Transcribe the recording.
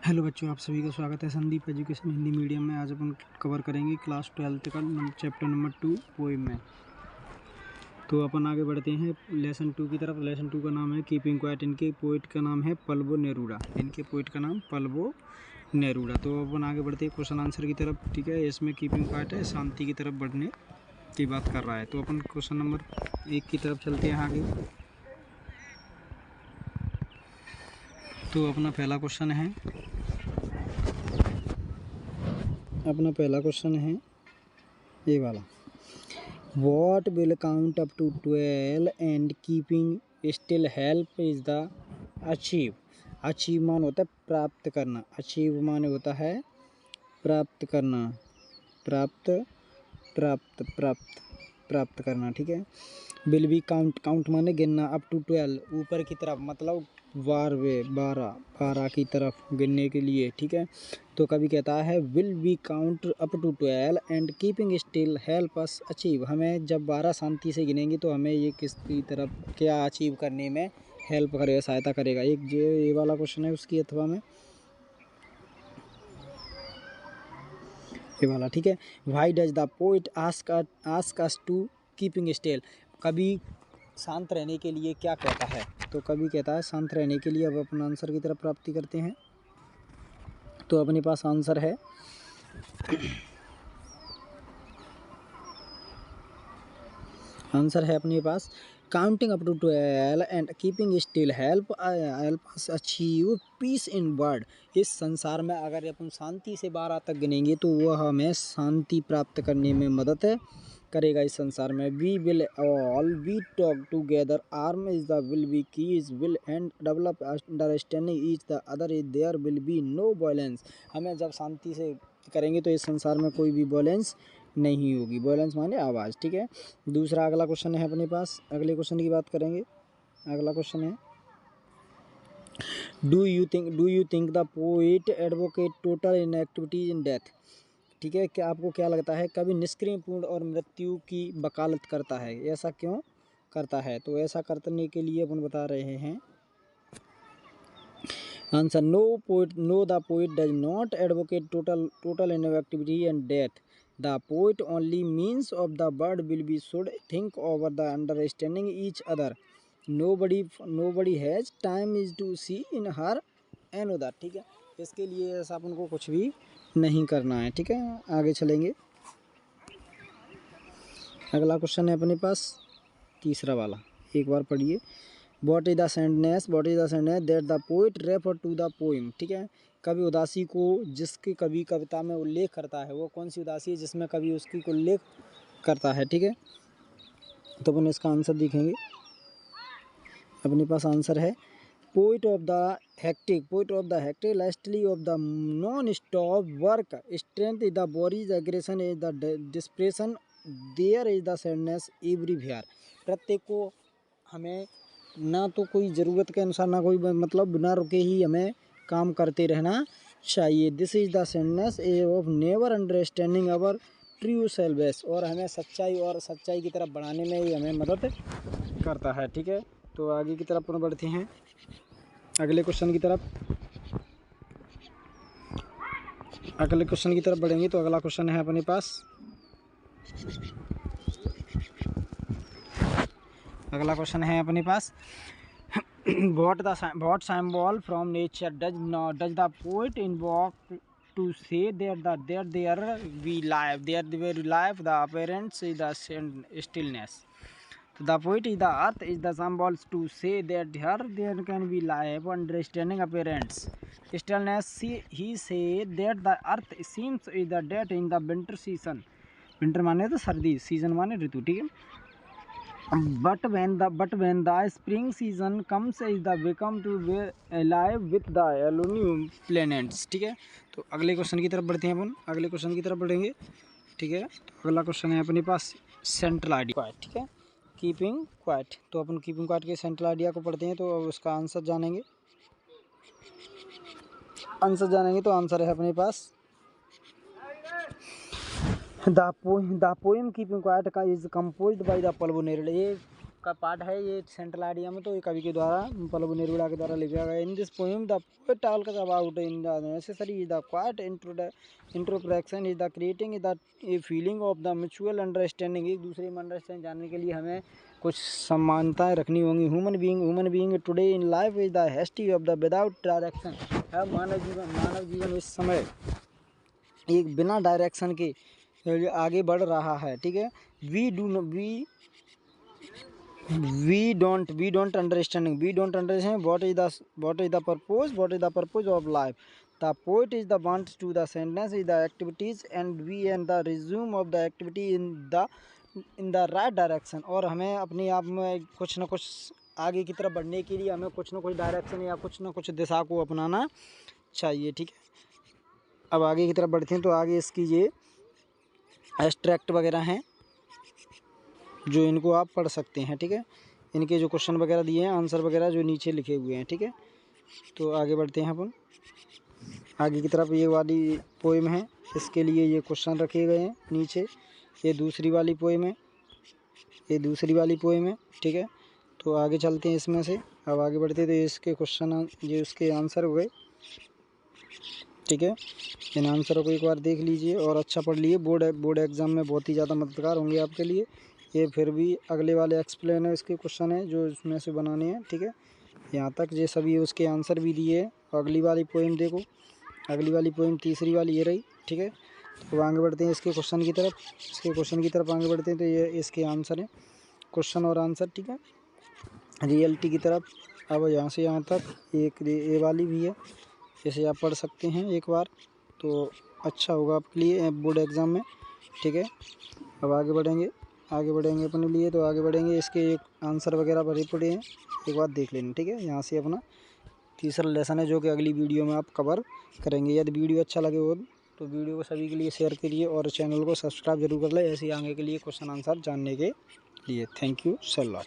Hello बच्चों, आप सभी का स्वागत है संदीप एजुकेशन हिंदी मीडियम में। आज अपन कवर करेंगे क्लास 12th का चैप्टर नंबर 2 पोएम में। तो अपन आगे बढ़ते हैं लेसन 2 की तरफ। लेसन 2 का नाम है कीपिंग क्वाइट। इनके पोइट का नाम है पल्बो नेरूदा। इनके पोइट का नाम पल्बो नेरूदा। तो अपन आगे बढ़ते हैं क्वेश्चन आंसर की तरफ। ठीक है, इसमें कीपिंग क्वाइट है, शांति की तरफ बढ़ने की बात कर रहा है। तो अपन क्वेश्चन नंबर 1 की तरफ चलते हैं आगे। तो अपना पहला क्वेश्चन है ये वाला। What will count up to 12 and keeping still help is the achieve। Achieve मान होता है प्राप्त करना। अचीव मान होता है प्राप्त करना। प्राप्त प्राप्त प्राप्त प्राप्त करना। ठीक है। विल बी काउंट, काउंट माने गिनना। अप टू 12 ऊपर की तरफ, मतलब 12 की तरफ गिनने के लिए। ठीक है। तो कभी कहता है will be count up to 12 and keeping still help us achieve. हमें जब 12 शांति से गिनेंगे तो हमें ये किसकी तरफ क्या अचीव करने में हेल्प करेगा, सहायता करेगा। एक जो ये वाला क्वेश्चन है उसकी अथवा में ये वाला। ठीक है। Why does the poet ask us to keeping still. कभी शांत रहने के लिए क्या कहता है? तो कभी कहता है शांत रहने के लिए। अब अपन आंसर की तरफ प्राप्ति करते हैं। तो अपने पास आंसर है अपने पास counting up to 12 and keeping still help us achieve peace in world. इस संसार में अगर अपन शांति से 12 तक गिनेंगे तो वह हमें शांति प्राप्त करने में मदद करेगा। इस संसार में we will all we talk together arm is the will be key is will and develop understanding each the other is there will be no violence. हमें जब शांति से करेंगे तो इस संसार में कोई भी वायलेंस नहीं होगी। वायलेंस माने आवाज़। ठीक है। दूसरा अगला क्वेश्चन है अपने पास। अगले क्वेश्चन की बात करेंगे। अगला क्वेश्चन है do you think the poet advocate total inactivity in death. ठीक है। क्या आपको क्या लगता है कभी निष्क्रिय पूर्ण और मृत्यु की वकालत करता है? ऐसा क्यों करता है? तो ऐसा करने के लिए अपन बता रहे हैं answer no the poet does not advocate total inactivity and death. The poet only means of the word will be should think over the understanding each other. Nobody has time is to see in her an other. ठीक है। इसके लिए ऐसा अपन को कुछ भी नहीं करना है। ठीक है। आगे चलेंगे। अगला क्वेश्चन है अपने पास तीसरा वाला। एक बार पढ़िए। What is the sadness that the poet refer to the poem। ठीक है। कवि उदासी को जिसकी कवि कविता में उल्लेख करता है वो कौन सी उदासी है जिसमें कवि उसकी को उल्लेख करता है? ठीक है। तो अपन इसका आंसर देखेंगे। अपने पास आंसर है poet of the hectic lastly of the non stop work strength is the bodies aggression is the depression there is the sadness everywhere. प्रत्येक को हमें ना तो कोई ज़रूरत के अनुसार ना कोई मतलब बिना रुके ही हमें काम करते रहना चाहिए। This is the sadness of never understanding our true selves. और हमें सच्चाई की तरफ बढ़ाने में ही हमें मदद करता है। ठीक है। तो आगे की तरफ अपन बढ़ते हैं अगले क्वेश्चन की तरफ। अगले क्वेश्चन की तरफ बढ़ेंगे तो अगला क्वेश्चन है अपने पास। अगला क्वेश्चन है अपने पास what symbol from nature does the poet invoke to say that there we life the appearance is the stillness। तो the poet is the earth is the symbols to say that there can be life understanding appearance stillness। He said that the earth seems is the dead in the winter season। winter माने तो सर्दी, season माने ऋतु। ठीक है। But when the spring season comes is the become to be alive with the lunar planets। ठीक है। तो अगले क्वेश्चन की तरफ बढ़ते हैं अपन। अगले क्वेश्चन की तरफ बढ़ेंगे। ठीक है। तो अगला क्वेश्चन है अपने पास सेंट्रल आइडिया। ठीक है। Keeping quiet. तो अपन कीपिंग क्वाइट के सेंट्रल आइडिया को पढ़ते हैं तो उसका आंसर जानेंगे। तो आंसर है अपने पास द पोएम कीपिंग क्वाइट का is composed by the Pablo Neruda. ये का पार्ट है ये सेंट्रल आइडिया में, तो ये कवि के द्वारा पल्लव नेरुदा के द्वारा लिखा गया। In this poem the poet talks about in the necessary is the quite introspection is the creating the a feeling of the mutual understanding. एक दूसरे में अंडरस्टैंड जानने के लिए हमें कुछ समानताएं रखनी होंगी। Human being today in life is the hasty of the without direction. मानव जीवन इस समय एक बिना डायरेक्शन के आगे बढ़ रहा है, ठीक है। We don't understand what is the purpose of life. The poet is the want to the sentence is the activities and the resume of the activity in the right direction। और हमें अपने आप में कुछ ना कुछ आगे की तरफ बढ़ने के लिए हमें कुछ ना कुछ डायरेक्शन या कुछ ना कुछ दिशा को अपनाना चाहिए, ठीक है। अब आगे की तरफ बढ़ते हैं, तो आगे इसकी ये एब्स्ट्रैक्ट वगैरह हैं जो इनको आप पढ़ सकते हैं, ठीक है। इनके जो क्वेश्चन वगैरह दिए हैं, आंसर वगैरह जो नीचे लिखे हुए हैं, ठीक है। तो आगे बढ़ते हैं अपन आगे की तरफ। ये वाली पोएम है, इसके लिए ये क्वेश्चन रखे गए हैं नीचे। ये दूसरी वाली पोएम है, ठीक है। तो आगे चलते हैं इसमें से। अब आगे बढ़ते हैं तो इसके क्वेश्चन ये उसके आंसर हुए, ठीक है। इन आंसरों को एक बार देख लीजिए और अच्छा पढ़ लीजिए। बोर्ड एग्ज़ाम में बहुत ही ज़्यादा मददगार होंगे आपके लिए ये। फिर भी अगले वाले एक्सप्लेन है इसके क्वेश्चन है जो इसमें से बनाने हैं, ठीक है। यहाँ तक ये सभी उसके आंसर भी दिए हैं। अगली वाली पोएम देखो, अगली वाली पोएम तीसरी वाली ये रही, ठीक है। तो आगे बढ़ते हैं इसके क्वेश्चन की तरफ आगे बढ़ते हैं। तो ये इसके आंसर हैं, क्वेश्चन और आंसर, ठीक है। रियलिटी की तरफ अब यहाँ से यहाँ तक एक ये वाली भी है, इसे आप पढ़ सकते हैं एक बार, तो अच्छा होगा आपके लिए बोर्ड एग्ज़ाम में, ठीक है। अब आगे बढ़ेंगे अपने लिए। तो आगे बढ़ेंगे, इसके एक आंसर वगैरह भरे पड़े हैं, एक बार देख लेना, ठीक है। यहाँ से अपना तीसरा लेसन है जो कि अगली वीडियो में आप कवर करेंगे। यदि वीडियो अच्छा लगे हो तो वीडियो को सभी के लिए शेयर करिए और चैनल को सब्सक्राइब जरूर कर लें ऐसे आगे के लिए क्वेश्चन आंसर जानने के लिए। Thank you so much.